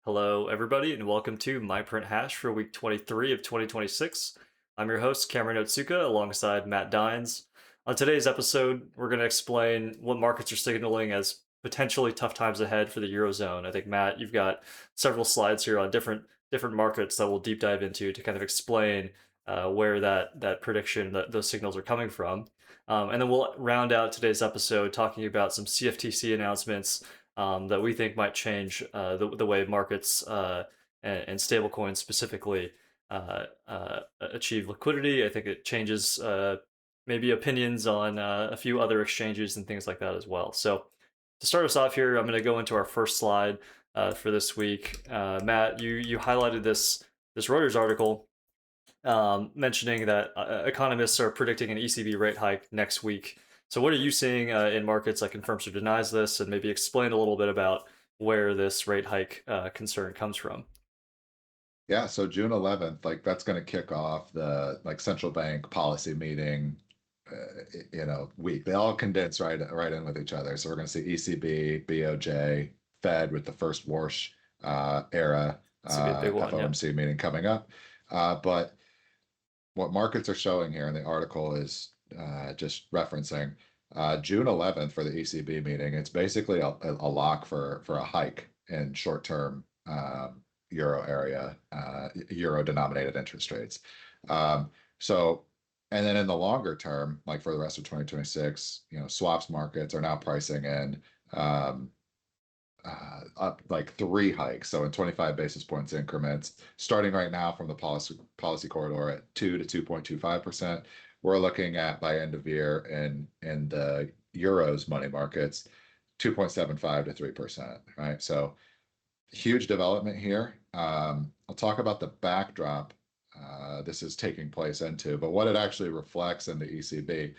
Hello, everybody, and welcome to My Print Hash for week 23 of 2026. I'm your host, Cameron Otsuka, alongside Matt Dines. On today's episode, we're going to explain what markets are signaling as potentially tough times ahead for the Eurozone. I think, Matt, you've got several slides here on different markets that we'll deep dive into to kind of explain where that prediction, those signals are coming from. And then we'll round out today's episode talking about some CFTC announcements that we think might change the way markets and stablecoins specifically achieve liquidity. I think it changes maybe opinions on a few other exchanges and things like that as well. So to start us off here, I'm going to go into our first slide for this week. Matt, you highlighted this Reuters article mentioning that economists are predicting an ECB rate hike next week. So what are you seeing in markets that confirms or denies this, and maybe explain a little bit about where this rate hike concern comes from? Yeah, so June 11th, like that's going to kick off the central bank policy meeting, week. They all condense right in with each other. So we're going to see ECB, BOJ, Fed with the first Warsh era It's gonna be a big one, yeah. FOMC meeting coming up. But what markets are showing here in the article is just referencing June 11th for the ECB meeting. It's basically a lock for a hike in short-term euro area, euro denominated interest rates. So, and then in the longer term, like for the rest of 2026, swaps markets are now pricing in up like 3 hikes. So in 25 basis points increments, starting right now from the policy corridor at 2 to 2.25%. We're looking at by end of year in the euros money markets, 2.75 to 3%, right? So huge development here. I'll talk about the backdrop this is taking place into, but what it actually reflects in the ECB,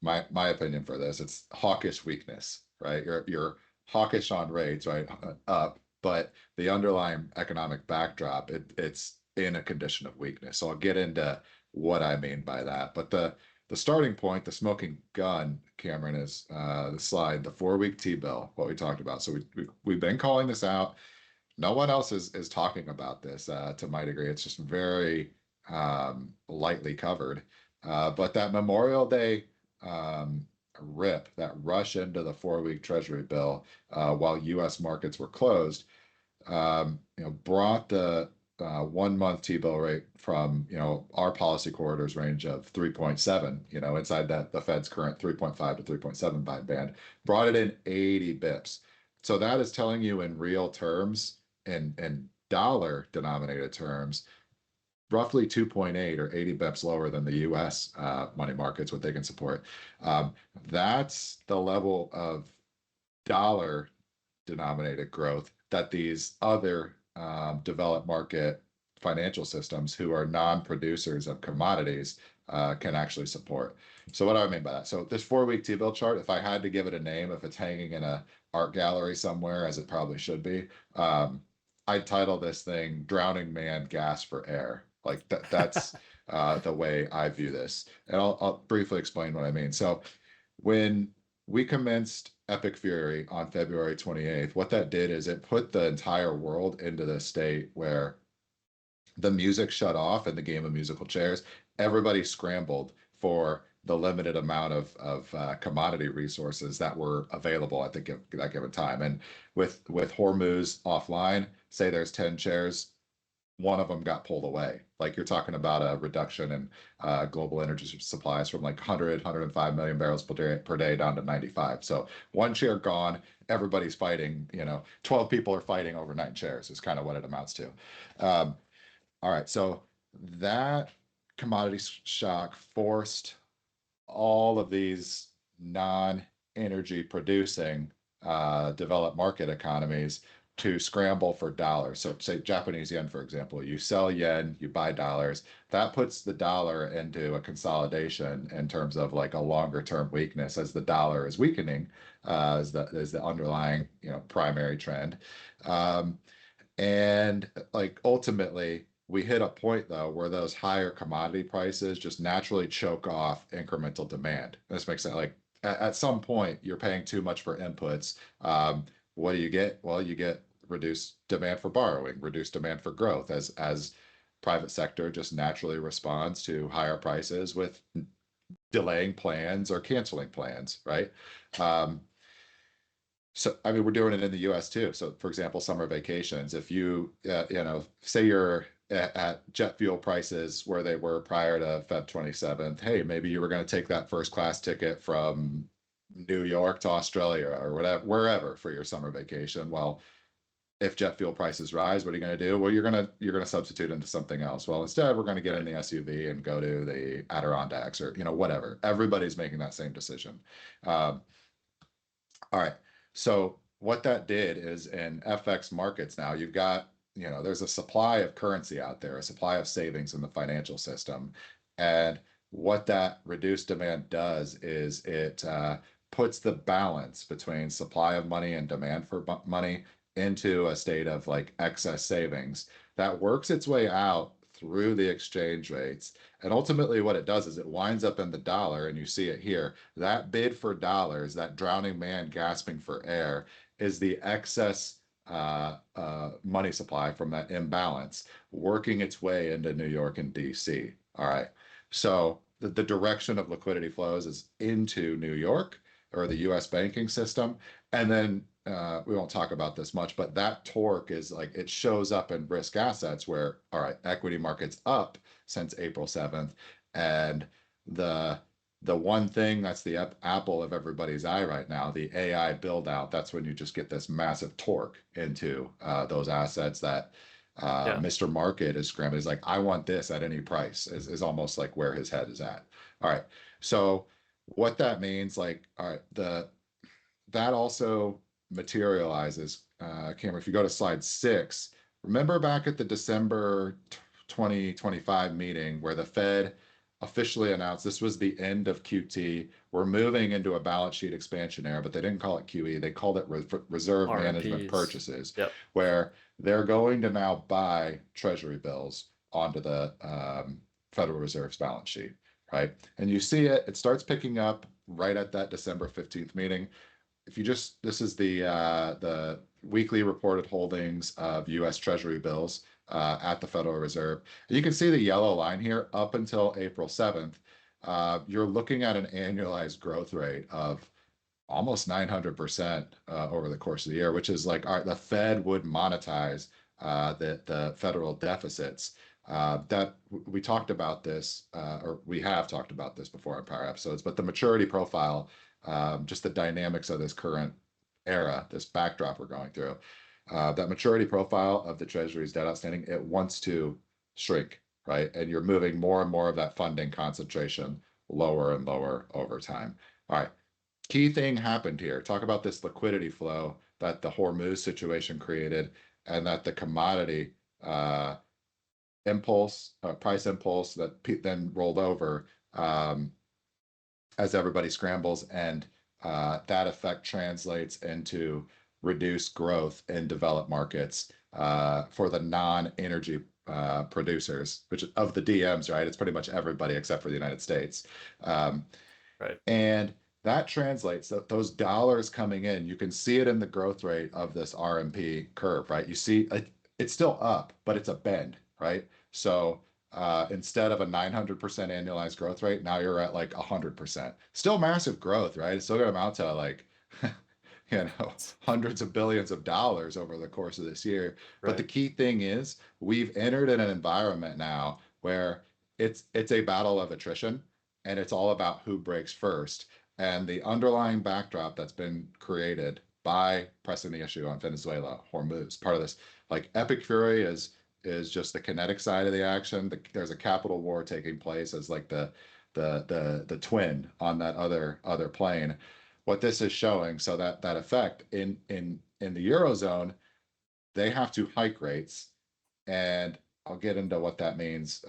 my opinion for this, it's hawkish weakness, right? You're hawkish on rates, right, up, but the underlying economic backdrop, it's in a condition of weakness. So I'll get into what I mean by that. But the starting point, the smoking gun, Cameron, is the slide, the 4-week T-bill, what we talked about. So we've been calling this out. No one else is talking about this to my degree. It's just very lightly covered. But that Memorial Day rip, that rush into the 4-week Treasury bill while U.S. markets were closed, brought the 1-month T-bill rate from our policy corridors range of 3.7, inside the Fed's current 3.5 to 3.75 band, brought it in 80 bips. So that is telling you in real terms, in dollar denominated terms, roughly 2.8 or 80 bips lower than the US money markets, what they can support. That's the level of dollar denominated growth that these other developed market financial systems who are non-producers of commodities can actually support. So what do I mean by that? So this 4-week T-bill chart, if I had to give it a name, if it's hanging in a art gallery somewhere, as it probably should be, I'd title this thing "Drowning Man Gasp for Air." Like that's the way I view this. And I'll briefly explain what I mean. So when we commenced Epic Fury on February 28th, what that did is it put the entire world into this state where the music shut off in the game of musical chairs. Everybody scrambled for the limited amount of commodity resources that were available at that given time. And with Hormuz offline, say there's 10 chairs, one of them got pulled away. Like you're talking about a reduction in global energy supplies from like 105 million barrels per day down to 95. So one chair gone, everybody's fighting, 12 people are fighting over 9 chairs is kind of what it amounts to. All right, so that commodity shock forced all of these non-energy producing developed market economies to scramble for dollars. So say Japanese yen, for example, you sell yen, you buy dollars. That puts the dollar into a consolidation in terms of like a longer term weakness as the dollar is weakening, as the underlying primary trend. And like ultimately we hit a point though where those higher commodity prices just naturally choke off incremental demand. This makes sense. Like at some point you're paying too much for inputs. What do you get? Well, you get reduce demand for borrowing, reduce demand for growth as private sector just naturally responds to higher prices with delaying plans or canceling plans, right? Um, so, I mean, we're doing it in the U.S. too. So, for example, summer vacations. If say you're at jet fuel prices where they were prior to Feb 27th, hey, maybe you were going to take that first class ticket from New York to Australia or whatever, wherever for your summer vacation. Well, if jet fuel prices rise, what are you going to do? Well, you're going to substitute into something else. Well, instead, we're going to get in Right. the SUV and go to the Adirondacks or whatever. Everybody's making that same decision. Um, all right. So what that did is in FX markets now, you've got, there's a supply of currency out there, a supply of savings in the financial system. And what that reduced demand does is it puts the balance between supply of money and demand for money into a state of like excess savings that works its way out through the exchange rates. And ultimately, what it does is it winds up in the dollar, and you see it here. That bid for dollars, that drowning man gasping for air, is the excess money supply from that imbalance working its way into New York and D.C. All right. So the direction of liquidity flows is into New York or the US banking system. And then we won't talk about this much, but that torque is like it shows up in risk assets where, all right, equity markets up since April 7th. And the the one thing that's the apple of everybody's eye right now, the AI build out, that's when you just get this massive torque into those assets that Yeah. Mr. Market is scrambling. He's like, I want this at any price, is almost like where his head is at. All right. So what that means, like, all right, that also materializes. Cameron, if you go to slide 6, remember back at the December 2025 meeting where the Fed officially announced this was the end of QT. We're moving into a balance sheet expansion era, but they didn't call it QE. They called it reserve management RMPs. purchases, Yep. where they're going to now buy Treasury bills onto the Federal Reserve's balance sheet, right? And you see it starts picking up right at that December 15th meeting. If you just this is the weekly reported holdings of U.S. Treasury bills at the Federal Reserve. And you can see the yellow line here up until April 7th. You're looking at an annualized growth rate of almost 900% over the course of the year, which is like the Fed would monetize the federal deficits. That we talked about this, or we have talked about this before in prior episodes, but the maturity profile, just the dynamics of this current era, this backdrop we're going through, that maturity profile of the Treasury's debt outstanding, it wants to shrink, right? And you're moving more and more of that funding concentration lower and lower over time. All right. Key thing happened here. Talk about this liquidity flow that the Hormuz situation created and that the commodity uh, price impulse that then rolled over as everybody scrambles, and that effect translates into reduced growth in developed markets for the non-energy producers, which of the DMs, right? It's pretty much everybody except for the United States. Um, Right. and that translates those dollars coming in. You can see it in the growth rate of this RMP curve, right? You see it's still up, but it's a bend, right? So instead of a 900% annualized growth rate, now you're at like 100%. Still massive growth, right? It's still going to amount to like, hundreds of billions of dollars over the course of this year. But the Right. key thing is we've entered in an environment now where it's a battle of attrition, and it's all about who breaks first. And the underlying backdrop that's been created by pressing the issue on Venezuela, Hormuz, part of this, like epic fury is just the kinetic side of the action. There's a capital war taking place as like the twin on that other plane. What this is showing, so that effect in the Eurozone, they have to hike rates, and I'll get into what that means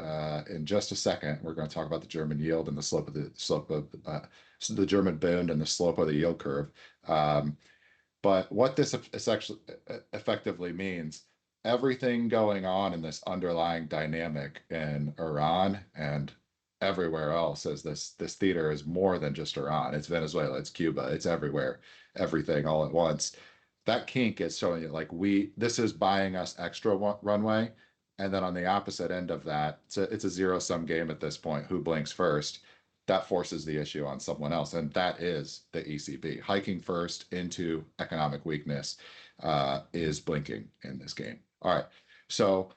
in just a second. We're going to talk about the German yield and the slope of the German Bund and the slope of the yield curve. But what this actually effectively means, everything going on in this underlying dynamic in Iran and everywhere else, is this theater is more than just Iran. It's Venezuela, it's Cuba, it's everywhere, everything all at once. that kink is showing you like this is buying us extra runway, and then on the opposite end of that, it's a zero sum game at this point. Who blinks first? That forces the issue on someone else, and that is the ECB hiking first into economic weakness is blinking in this game. All right, so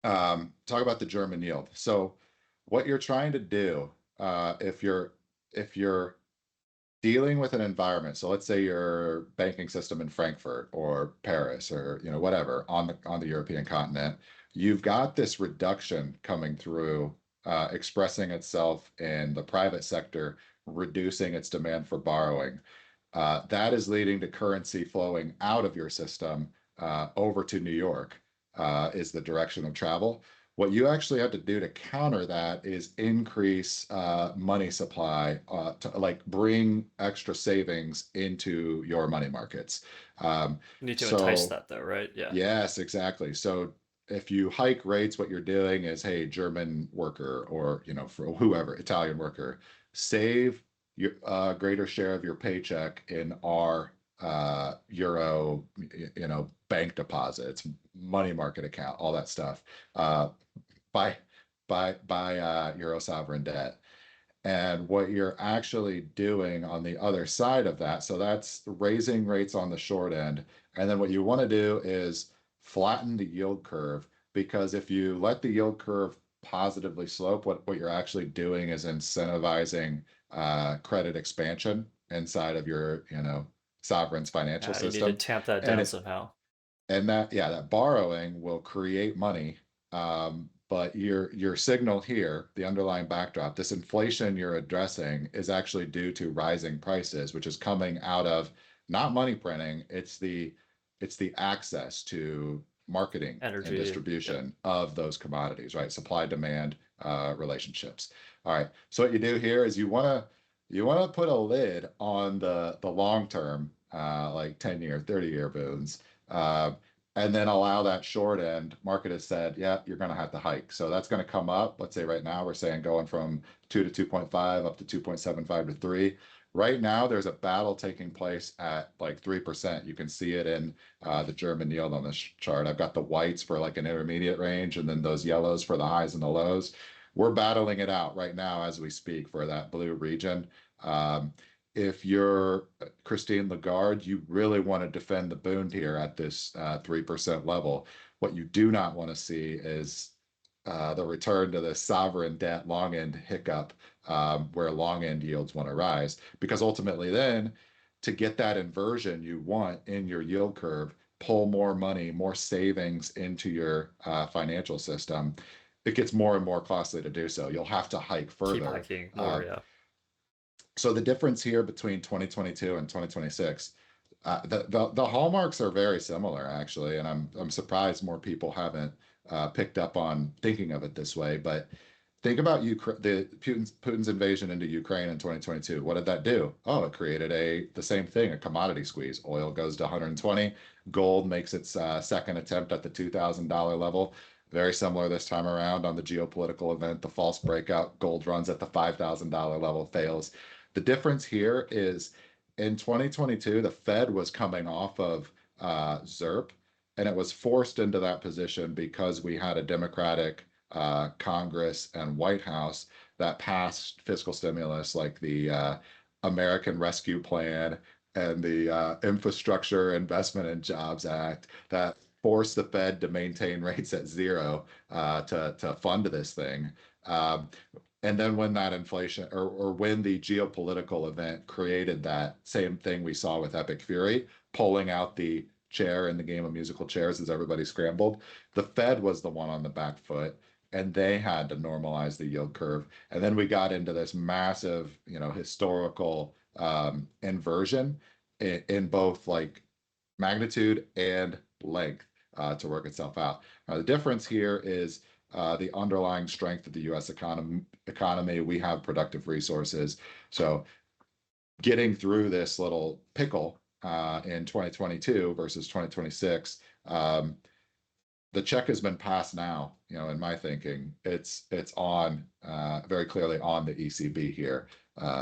talk about the German yield. So what you're trying to do if you're dealing with an environment, so let's say your banking system in Frankfurt or Paris or whatever on the European continent, you've got this reduction coming through, expressing itself in the private sector, reducing its demand for borrowing. That is leading to currency flowing out of your system over to New York, is the direction of travel. What you actually have to do to counter that is increase money supply to like bring extra savings into your money markets. You need to entice So that though, right? Yeah. yes, exactly. So if you hike rates, what you're doing is, hey, German worker or for whoever, Italian worker, save your greater share of your paycheck in our euro, bank deposits, money market account, all that stuff. Buy buy euro sovereign debt. And what you're actually doing on the other side of that, so that's raising rates on the short end. And then what you want to do is flatten the yield curve, because if you let the yield curve positively slope, what you're actually doing is incentivizing credit expansion inside of your, sovereign's financial You need to system. tamp that And down it somehow. and that, yeah, that borrowing will create money. But your signal here, the underlying backdrop, this inflation you're addressing is actually due to rising prices, which is coming out of not money printing, it's the access to marketing and Energy. Yep. distribution of those commodities, right? Supply demand relationships. All right. So what you do here is you want to put a lid on the long term, like 10-year, 30-year boons, uh, and then allow that short end. Market has said, yeah, you're going to have to hike. So that's going to come up. Let's say right now we're saying going from 2 to 2.5 up to 2.75 to 3. Right now, there's a battle taking place at like 3%. You can see it in the German yield on this chart. I've got the whites for like an intermediate range, and then those yellows for the highs and the lows. We're battling it out right now as we speak for that blue region. Um, if you're Christine Lagarde, you really want to defend the Bund here at this 3% level. What you do not want to see is the return to the sovereign debt long end hiccup, where long end yields want to rise. Because ultimately, then to get that inversion you want in your yield curve, pull more money, more savings into your financial system, it gets more and more costly to do so. You'll have to hike Keep further. hiking more. Uh, Yeah. so the difference here between 2022 and 2026, the hallmarks are very similar actually, and I'm surprised more people haven't picked up on thinking of it this way. But think about Putin's invasion into Ukraine in 2022. What did that do? Oh, it created the same thing, a commodity squeeze. Oil goes to 120. Gold makes its second attempt at the $2,000 level. Very similar this time around on the geopolitical event, the false breakout. Gold runs at the $5,000 level, fails. The difference here is in 2022, the Fed was coming off of ZERP, and it was forced into that position because we had a Democratic Congress and White House that passed fiscal stimulus like the American Rescue Plan and the Infrastructure Investment and Jobs Act that forced the Fed to maintain rates at zero to fund this thing. Um, and then when that inflation or when the geopolitical event created that same thing we saw with Epic Fury, pulling out the chair in the game of musical chairs as everybody scrambled, the Fed was the one on the back foot, and they had to normalize the yield curve. And then we got into this massive, historical inversion in both like magnitude and length to work itself out. Now, the difference here is the underlying strength of the U.S. economy. We have productive resources, so getting through this little pickle in 2022 versus 2026, the check has been passed now. In my thinking, it's on very clearly on the ECB here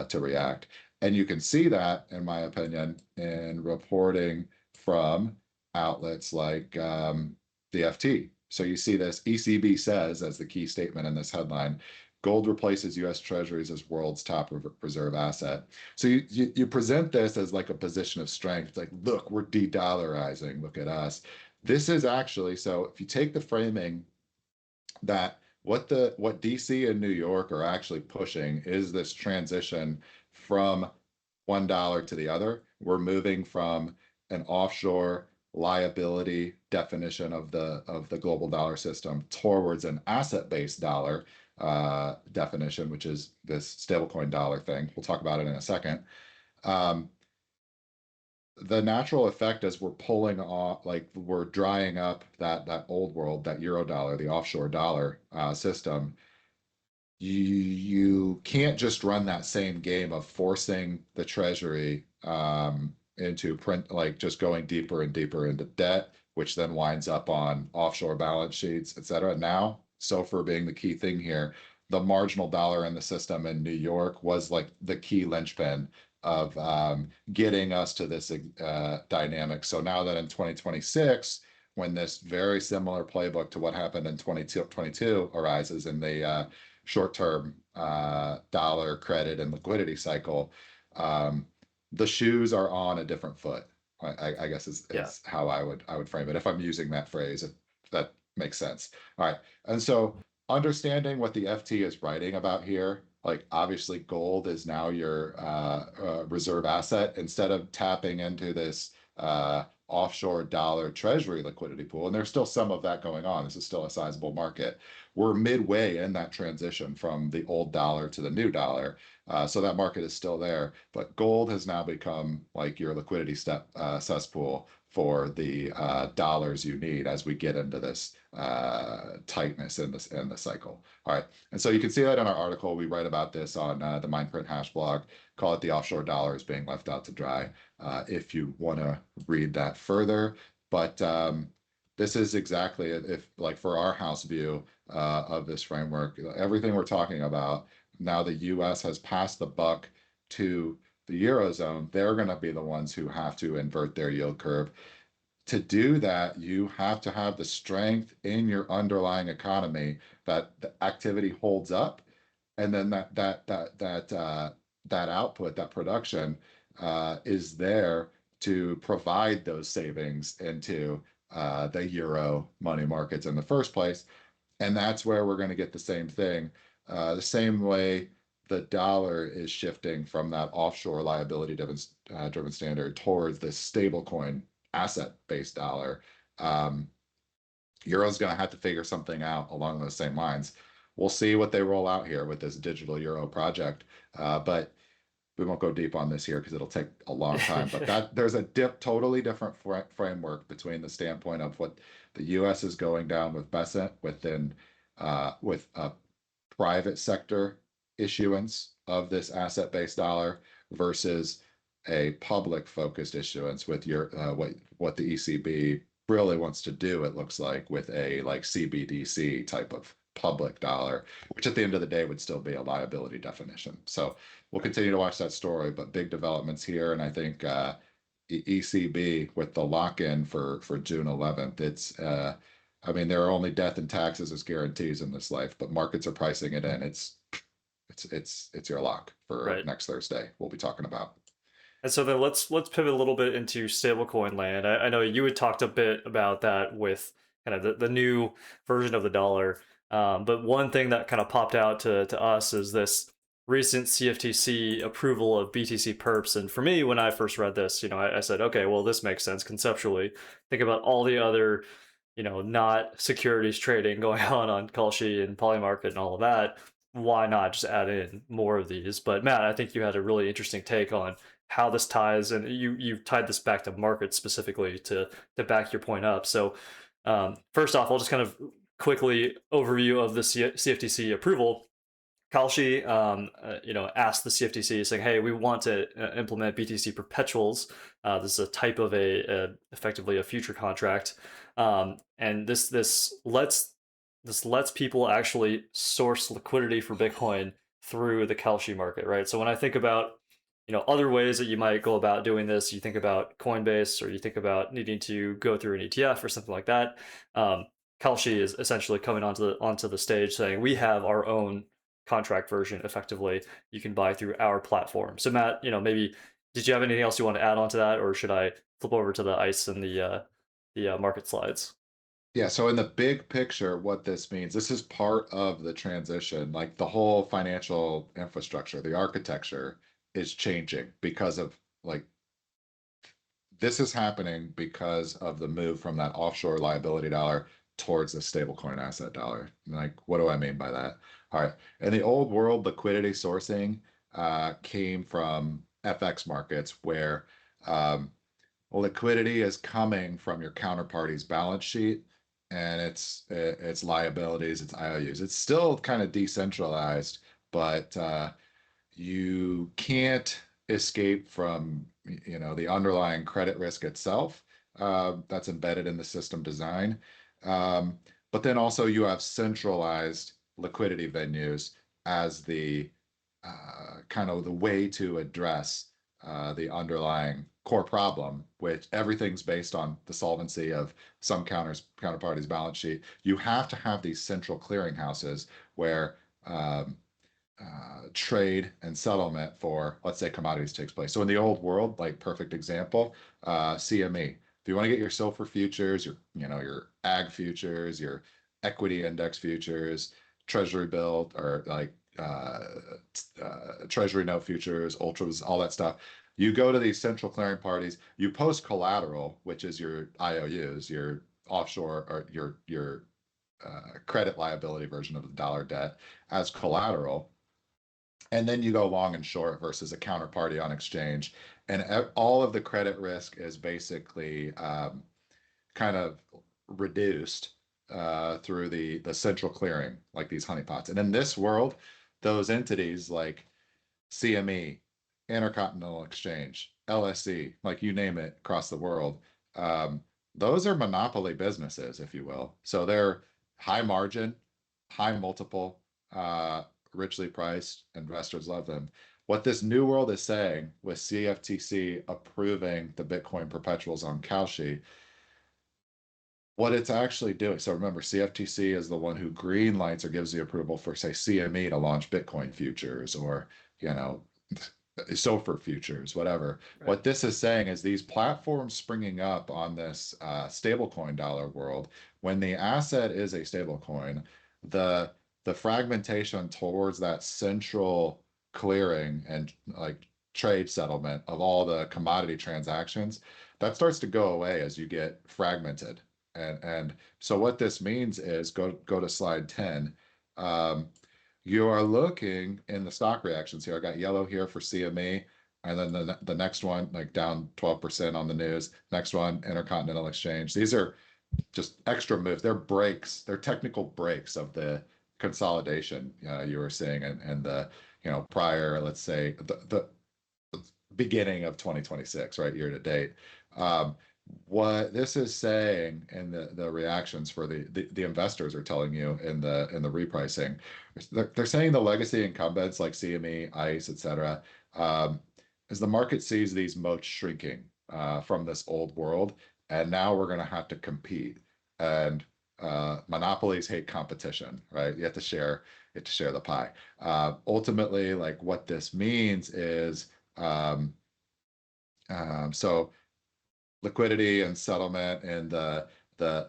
to react. And you can see that, in my opinion, in reporting from outlets like the FT. So you see this ECB says, as the key statement in this headline, gold replaces US Treasuries as world's top reserve asset. So you present this as like a position of strength, like, look, we're de-dollarizing, look at us. This is actually, so if you take the framing that what DC and New York are actually pushing is this transition from $1 to the other. We're moving from an offshore liability definition of the global dollar system towards an asset-based dollar definition, which is this stablecoin dollar thing. We'll talk about it in a second. Um, the natural effect as we're pulling off, like we're drying up that old world, that eurodollar, the offshore dollar system, you can't just run that same game of forcing the treasury into print, like just going deeper and deeper into debt, which then winds up on offshore balance sheets, et cetera. Now, SOFR being the key thing here, the marginal dollar in the system in New York was like the key linchpin of getting us to this dynamic. So now that in 2026, when this very similar playbook to what happened in 2022 arises in the short-term dollar credit and liquidity cycle, the shoes are on a different foot. I guess Yeah. is how I would frame it if I'm using that phrase, if that makes sense. All right, and so understanding what the FT is writing about here, like obviously gold is now your reserve asset instead of tapping into this offshore dollar treasury liquidity pool, and there's still some of that going on. This is still a sizable market. We're midway in that transition from the old dollar to the new dollar. So that market is still there, but gold has now become like your liquidity cesspool for the dollars you need as we get into this tightness in the cycle. All right, and so you can see that in our article. We write about this on the Mindprint Hash blog. Call it the offshore dollars being left out to dry. If you want to read that further, but this is exactly, if like for our house view of this framework, everything we're talking about now, the US has passed the buck to the Eurozone. They're going to be the ones who have to invert their yield curve. To do that, you have to have the strength in your underlying economy that the activity holds up, and then that output, that production, is there to provide those savings into the euro money markets in the first place. And that's where we're going to get the same thing. The same way the dollar is shifting from that offshore liability driven standard towards this stablecoin asset-based dollar. Euro's going to have to figure something out along those same lines. We'll see what they roll out here with this digital euro project, but we won't go deep on this here because it'll take a long time. But that there's a totally different framework between the standpoint of what the U.S. is going down with Bessent within with a private sector issuance of this asset-based dollar versus a public-focused issuance with your what the ECB really wants to do. It looks like with a like CBDC type of public dollar, which at the end of the day would still be a liability definition. So we'll continue to watch that story, but big developments here, and I think ECB with the lock-in for June 11th. It's I mean, there are only death and taxes as guarantees in this life, but markets are pricing it in. It's your lock for Right. next Thursday. We'll be talking about. And so then let's pivot a little bit into stablecoin land. I know you had talked a bit about that with kind of the new version of the dollar. But one thing that kind of popped out to us is this recent CFTC approval of BTC perps. And for me, when I first read this, I said, okay, well, this makes sense conceptually. Think about all the other, not securities trading going on Kalshi and Polymarket and all of that. Why not just add in more of these? But Matt, I think you had a really interesting take on how this ties, and you've tied this back to market specifically to back your point up. So first off, I'll just kind of quickly overview of the CFTC approval. Kalshi, asked the CFTC saying, "Hey, we want to implement BTC perpetuals. This is a type of effectively a future contract, and this lets people actually source liquidity for Bitcoin through the Kalshi market, right? So when I think about other ways that you might go about doing this. You think about Coinbase, or you think about needing to go through an ETF or something like that. Um, Kalshi is essentially coming onto the stage saying we have our own contract version. Effectively, you can buy through our platform. So Matt, maybe did you have anything else you want to add on to that, or should I flip over to the ICE and the market slides? Yeah, so in the big picture, what this means, this is part of the transition. Like the whole financial infrastructure, the architecture is changing because of like this is happening because of the move from that offshore liability dollar towards the stablecoin asset dollar. Like, what do I mean by that? All right. In the old world, liquidity sourcing came from FX markets where liquidity is coming from your counterparty's balance sheet and it's liabilities, it's IOUs. It's still kind of decentralized, but you can't escape from the underlying credit risk itself that's embedded in the system design. But then also you have centralized liquidity venues as the kind of the way to address the underlying core problem, which everything's based on the solvency of some counterparty's balance sheet. You have to have these central clearinghouses where trade and settlement for, let's say, commodities takes place. So in the old world, like perfect example, CME. If you want to get your silver futures, your ag futures, your equity index futures, Treasury bill or like Treasury note futures, ultras, all that stuff. You go to these central clearing parties. You post collateral, which is your IOUs, your offshore or your credit liability version of the dollar debt as collateral, and then you go long and short versus a counterparty on exchange. And all of the credit risk is basically kind of reduced through the central clearing, like these honeypots. And in this world, those entities like CME, Intercontinental Exchange, LSE, like you name it across the world, um, those are monopoly businesses, if you will. So they're high margin, high multiple, uh, richly priced. Investors love them. What this new world is saying with CFTC approving the Bitcoin perpetuals on Kalshi, what it's actually doing. So remember, CFTC is the one who green lights or gives the approval for, say, CME to launch Bitcoin futures or, you know, SOFR futures, whatever. Right. What this is saying is these platforms springing up on this stablecoin dollar world, when the asset is a stablecoin, the the fragmentation towards that central clearing and like trade settlement of all the commodity transactions, that starts to go away as you get fragmented. And so what this means is go to slide 10. Um, you are looking in the stock reactions here. I got yellow here for CME, and then the next one, like down 12% on the news. Next one, Intercontinental Exchange. These are just extra moves. They're breaks. They're technical breaks of the consolidation you were seeing and the prior, let's say the beginning of 2026, right, year to date. Um, what this is saying and the reactions for the investors are telling you in the repricing, they're saying the legacy incumbents like CME, ICE, et cetera, as the market sees these moats shrinking from this old world, and now we're going to have to compete. And monopolies hate competition, right? You have to share the pie. Ultimately, like what this means is um, so liquidity and settlement and the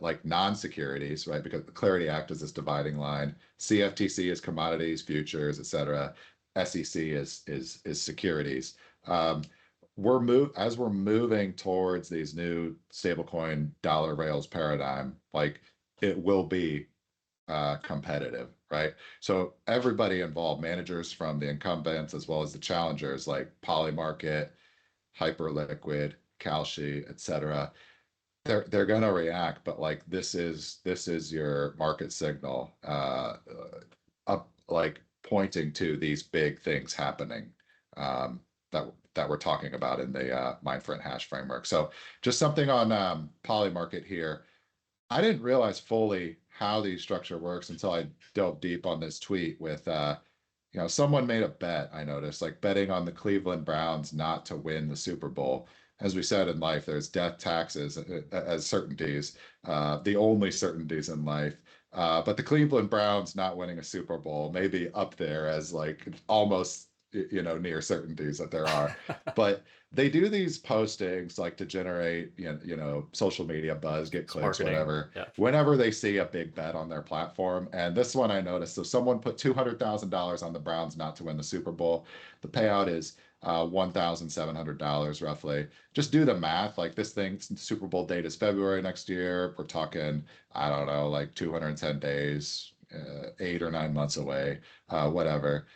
like non-securities, right? Because the Clarity Act is this dividing line. CFTC is commodities, futures, et cetera. SEC is securities. Um, we're moving towards these new stablecoin dollar rails paradigm, like it will be competitive, right? So everybody involved, managers from the incumbents as well as the challengers like Polymarket, Hyperliquid, Kalshi, etc. They're gonna react, but like this is your market signal up like pointing to these big things happening that we're talking about in the Mindfront hash framework. So just something on Polymarket here. I didn't realize fully how the structure works until I delved deep on this tweet with someone made a bet, I noticed, like betting on the Cleveland Browns not to win the Super Bowl. As we said in life, there's death, taxes as certainties, the only certainties in life. But the Cleveland Browns not winning a Super Bowl may be up there as like almost, near certainties that there are. But they do these postings like to generate, social media buzz, get It's clicks, marketing. whatever, Yeah. whenever they see a big bet on their platform. And this one I noticed. So someone put $200,000 on the Browns not to win the Super Bowl. The payout is $1,700 roughly. Just do the math. Like this thing, Super Bowl date is February next year. We're talking, I don't know, like 210 days, 8 or 9 months away, whatever.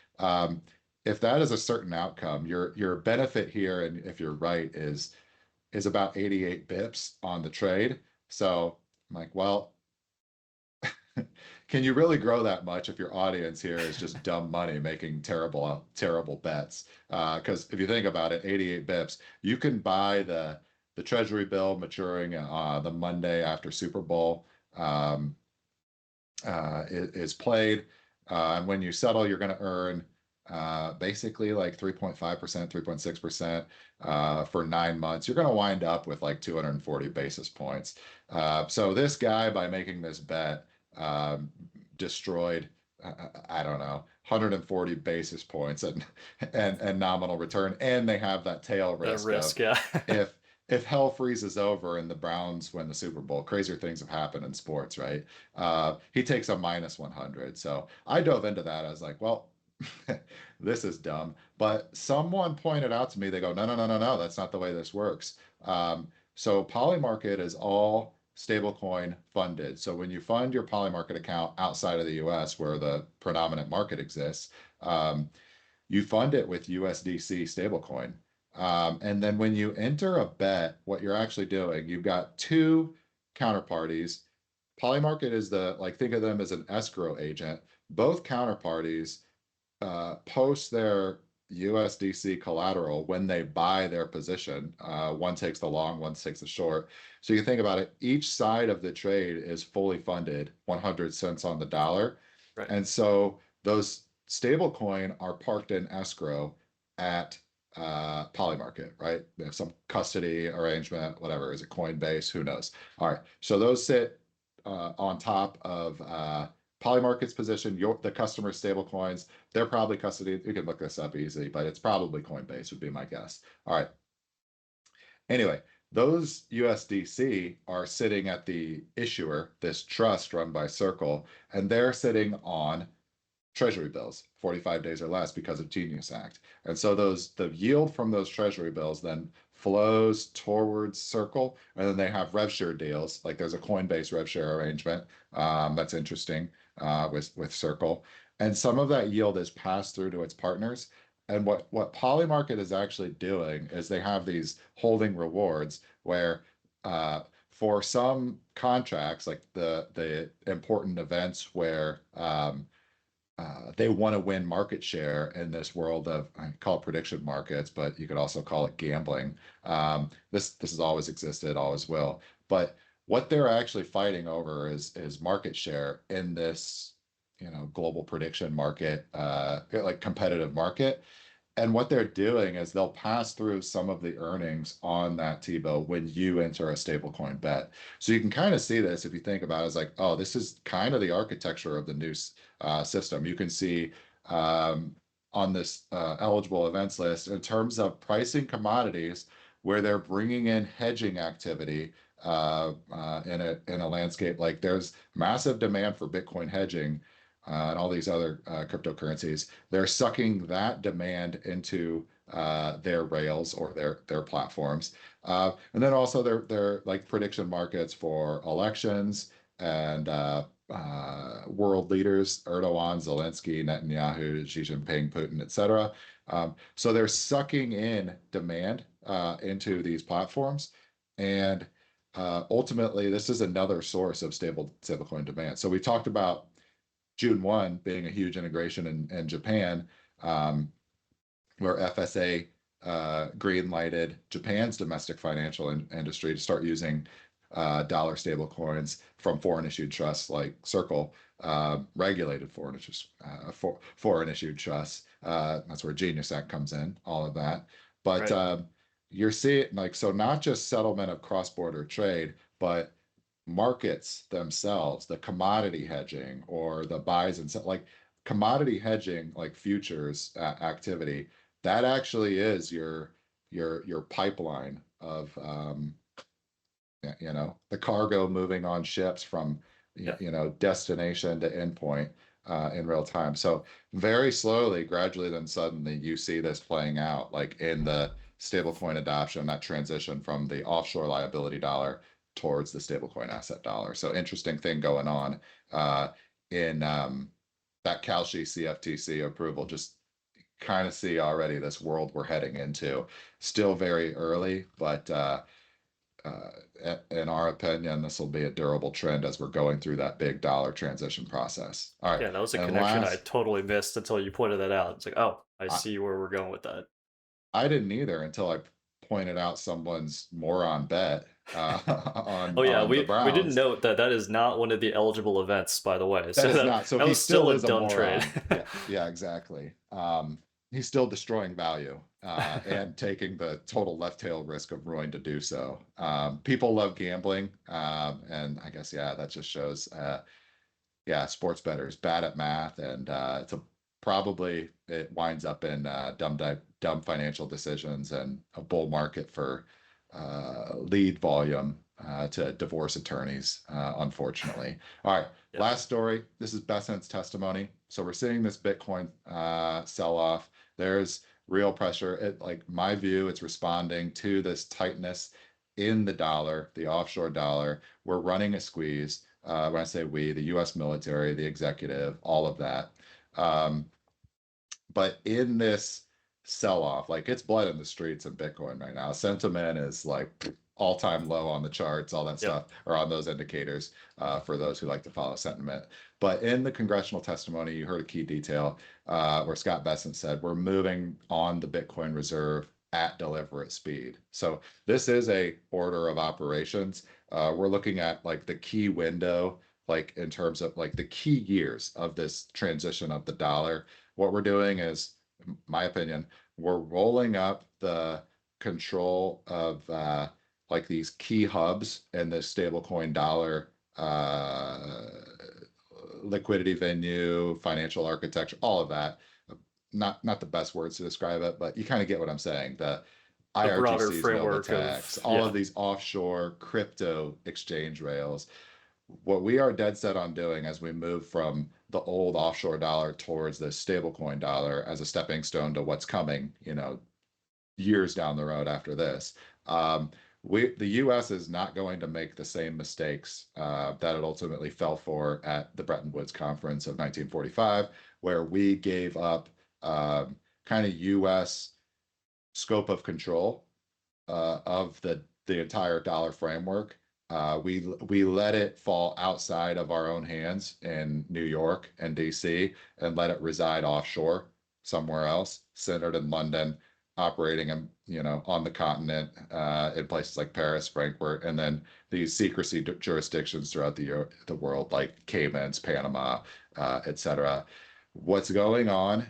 If that is a certain outcome, your benefit here, and if you're right, is about 88 bips on the trade. So I'm like, well, can you really grow that much if your audience here is just dumb money making terrible, terrible bets? Because if you think about it, 88 bips, you can buy the Treasury bill maturing the Monday after Super Bowl is played. And when you settle, you're going to earn basically like 3.5%, 3.6% for 9 months. You're going to wind up with like 240 basis points. So this guy, by making this bet, destroyed, I don't know, 140 basis points and nominal return. And they have that tail That risk of risk, yeah. if if hell freezes over and the Browns win the Super Bowl, crazier things have happened in sports, right? He takes a minus 100. So I dove into that. I was like, well, this is dumb. But someone pointed out to me, they go, no, no, no, no, no, that's not the way this works. So Polymarket is all stablecoin funded. So when you fund your Polymarket account outside of the US, where the predominant market exists, you fund it with USDC stablecoin. And then when you enter a bet, what you're actually doing, you've got two counterparties. Polymarket is like, think of them as an escrow agent. Both counterparties post their USDC collateral when they buy their position. One takes the long, one takes the short. So you think about it, each side of the trade is fully funded, 100 cents on the dollar. Right. And so those stablecoin are parked in escrow at Polymarket, right? They have some custody arrangement, whatever. Is it Coinbase? Who knows? All right. So those sit on top of Polymarket's position, the customer stable coins, they're probably custody. You can look this up easily, but it's probably Coinbase would be my guess. All right. Anyway, those USDC are sitting at the issuer, this trust run by Circle, and they're sitting on Treasury bills, 45 days or less because of Genius Act. And so the yield from those Treasury bills then flows towards Circle, and then they have rev share deals. Like there's a Coinbase rev share arrangement that's interesting with Circle, and some of that yield is passed through to its partners. And what Polymarket is actually doing is they have these holding rewards where for some contracts, like the important events where they want to win market share in this world of, I call it prediction markets, but you could also call it gambling. This has always existed, always will. But what they're actually fighting over is market share in this, global prediction market, like competitive market. And what they're doing is they'll pass through some of the earnings on that T-bill when you enter a stablecoin bet. So you can kind of see this if you think about it as like, oh, this is kind of the architecture of the new system. You can see on this eligible events list in terms of pricing commodities where they're bringing in hedging activity in a landscape like there's massive demand for Bitcoin hedging and all these other cryptocurrencies. They're sucking that demand into their rails or their platforms, and then also they're like prediction markets for elections and world leaders: Erdogan, Zelensky, Netanyahu, Xi Jinping, Putin, etc. So they're sucking in demand into these platforms, and ultimately, this is another source of stablecoin demand. So we talked about June 1 being a huge integration in Japan, where FSA green lighted Japan's domestic financial industry to start using dollar stablecoins from foreign issued trusts like Circle, regulated foreign issued trusts. That's where Genius Act comes in, all of that. But Right. you're seeing like, so not just settlement of cross-border trade, but markets themselves, the commodity hedging or the buys and sell, like commodity hedging, like futures activity, that actually is your pipeline of the cargo moving on ships from Yeah. destination to endpoint in real time. So very slowly, gradually, then suddenly you see this playing out, like in the stablecoin adoption, that transition from the offshore liability dollar towards the stablecoin asset dollar. So interesting thing going on in that Kalshi CFTC approval. Just kind of see already this world we're heading into. Still very early, but in our opinion, this will be a durable trend as we're going through that big dollar transition process. All right, Yeah, that was a and connection I last, totally missed until you pointed that out. It's like, oh, I I, see where we're going with that. I didn't either until I pointed out someone's moron bet Oh yeah, on the we didn't Browns. note that that is not one of the eligible events, by the way. That So is that not. So that he was still still a is a dumb trade. moron. Yeah, yeah, exactly. He's still destroying value and taking the total left tail risk of ruin to do so. People love gambling, and I guess yeah, that just shows. Yeah, sports bettors bad at math, and probably it winds up in dumb financial decisions and a bull market for lead volume to divorce attorneys, unfortunately. All right, Yeah. last story. This is Bessent's testimony. So we're seeing this Bitcoin sell off. There's real pressure. It, like my view, it's responding to this tightness in the dollar, the offshore dollar. We're running a squeeze. When I say we, the US military, the executive, all of that. Um, but in this sell off, like it's blood in the streets in Bitcoin right now. Sentiment is like all time low on the charts, all that Yep. stuff, or on those indicators for those who like to follow sentiment. But in the congressional testimony, you heard a key detail where Scott Bessent said, we're moving on the Bitcoin reserve at deliberate speed. So this is a order of operations. We're looking at like the key window, like in terms of like the key years of this transition of the dollar. What we're doing is, my opinion, we're rolling up the control of like these key hubs in the stablecoin dollar liquidity venue, financial architecture, all of that. Not the best words to describe it, but you kind of get what I'm saying. The The broader IRGCs, framework Novatex, of all of yeah. these offshore crypto exchange rails. What we are dead set on doing as we move from the old offshore dollar towards the stablecoin dollar as a stepping stone to what's coming, years down the road after this. The U.S. is not going to make the same mistakes that it ultimately fell for at the Bretton Woods Conference of 1945, where we gave up kind of U.S. scope of control of the entire dollar framework. We let it fall outside of our own hands in New York and D.C. and let it reside offshore somewhere else, centered in London, operating in, on the continent in places like Paris, Frankfurt, and then these secrecy jurisdictions throughout the world like Caymans, Panama, etc. What's going on,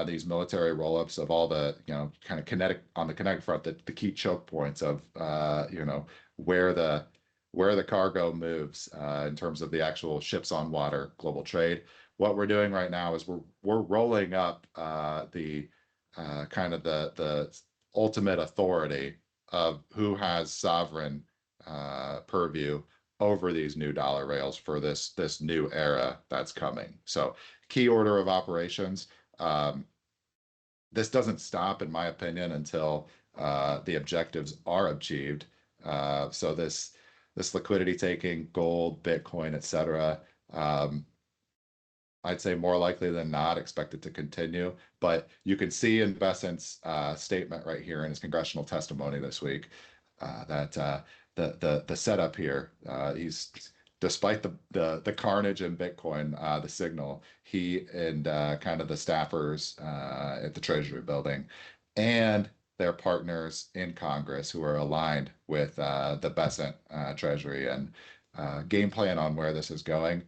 these military roll-ups of all the, kind of kinetic front, the key choke points of, where the where the cargo moves in terms of the actual ships on water, global trade. What we're doing right now is we're rolling up the kind of the ultimate authority of who has sovereign purview over these new dollar rails for this new era that's coming. So key order of operations. This doesn't stop, in my opinion, until the objectives are achieved. So this liquidity taking, gold, Bitcoin, etc. I'd say more likely than not expected to continue. But you can see in Bessent's statement right here in his congressional testimony this week that the setup here, he's despite the carnage in Bitcoin, the signal, he and kind of the staffers at the Treasury building, and their partners in Congress who are aligned with the Bessent Treasury and game plan on where this is going.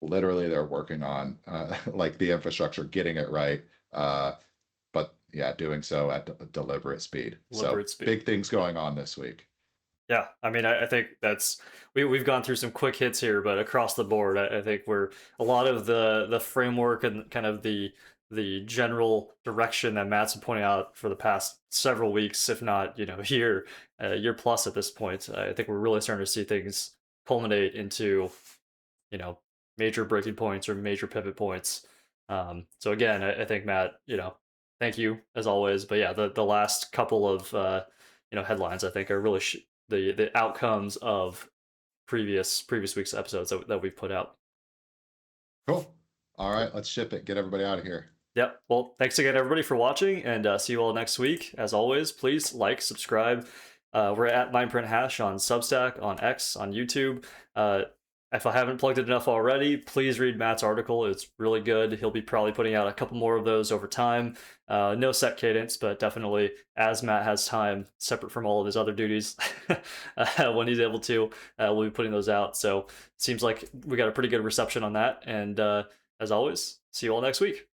Literally, they're working on like the infrastructure, getting it right. But yeah, doing so at a deliberate speed. So Deliberate speed. big things going on this week. Yeah, I mean, I think that's we've gone through some quick hits here, but across the board, I think we're a lot of the framework and kind of the general direction that Matt's been pointing out for the past several weeks, if not year plus at this point. I think we're really starting to see things culminate into major breaking points or major pivot points. So again, I think Matt, thank you as always. But yeah, the last couple of headlines I think are really the outcomes of previous week's episodes that we've put out. Cool. All Cool. right, let's ship it. Get everybody out of here. Yep. Well, thanks again, everybody, for watching, and see you all next week. As always, please like, subscribe. We're at Mindprint Hash on Substack, on X, on YouTube. If I haven't plugged it enough already, please read Matt's article. It's really good. He'll be probably putting out a couple more of those over time. No set cadence, but definitely as Matt has time, separate from all of his other duties, when he's able to, we'll be putting those out. So it seems like we got a pretty good reception on that. And as always, see you all next week.